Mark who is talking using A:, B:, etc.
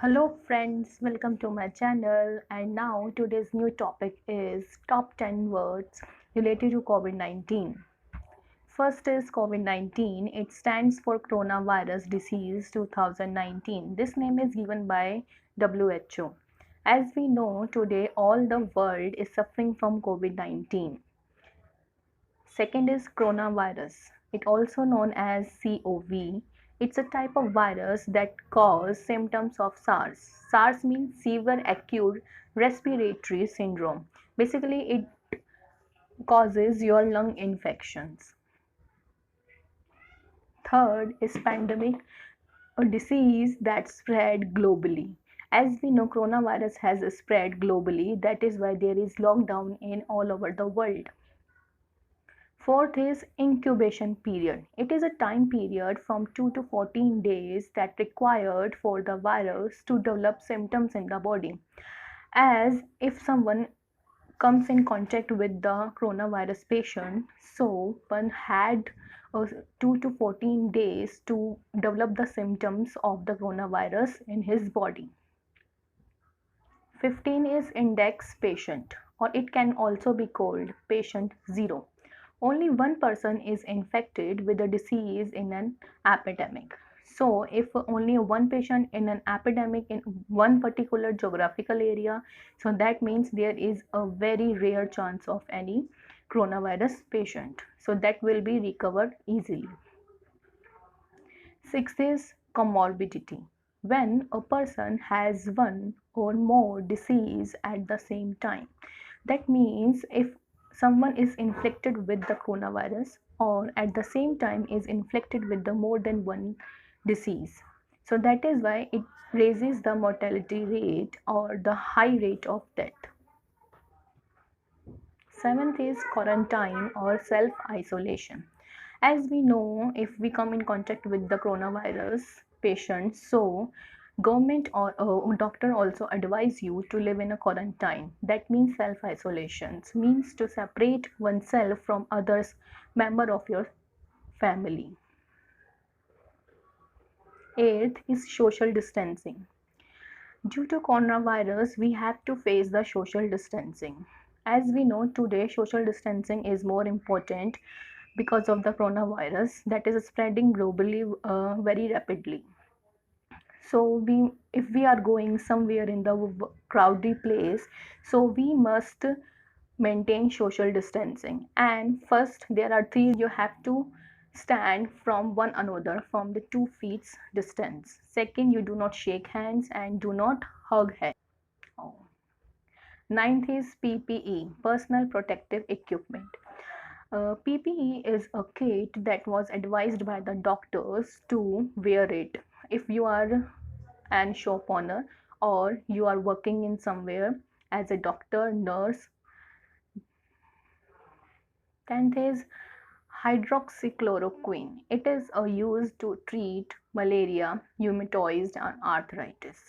A: Hello friends, welcome to my channel, and now today's new topic is top 10 words related to COVID-19. First is COVID-19. It stands for Coronavirus Disease 2019. This name is given by WHO. As we know, today all the world is suffering from COVID-19. Second is coronavirus. It also known as COV. It's a type of virus that causes symptoms of SARS. SARS means severe acute respiratory syndrome. Basically, it causes your lung infections. Third is pandemic, a disease that spread globally. As we know, coronavirus has spread globally. That is why there is lockdown in all over the world. Fourth is incubation period. It is a time period from 2 to 14 days that required for the virus to develop symptoms in the body. As if someone comes in contact with the coronavirus patient, so one had 2 to 14 days to develop the symptoms of the coronavirus in his body. 15 is index patient, or it can also be called patient 0. Only one person is infected with the disease in an epidemic. So, if only one patient in an epidemic in one particular geographical area, so that means there is a very rare chance of any coronavirus patient. So, that will be recovered easily. Sixth is comorbidity. When a person has one or more disease at the same time. That means if someone is infected with the coronavirus or at the same time is infected with the more than one disease. So that is why it raises the mortality rate or the high rate of death. Seventh is quarantine or self-isolation. As we know, if we come in contact with the coronavirus patient, so government or doctor also advise you to live in a quarantine. That means self-isolation, means to separate oneself from others, member of your family. Eighth is social distancing. Due to coronavirus, we have to face the social distancing. As we know today, social distancing is more important because of the coronavirus that is spreading globally very rapidly. So if we are going somewhere in the crowded place, so we must maintain social distancing. And first, there are three you have to stand from one another from the 2 feet distance. Second, you do not shake hands and do not hug hands. Oh. Ninth is PPE, personal protective equipment. PPE is a kit that was advised by the doctors to wear it. If you are an shop owner or you are working in somewhere as a doctor, nurse. 10th is hydroxychloroquine. It is used to treat malaria, rheumatoid and arthritis.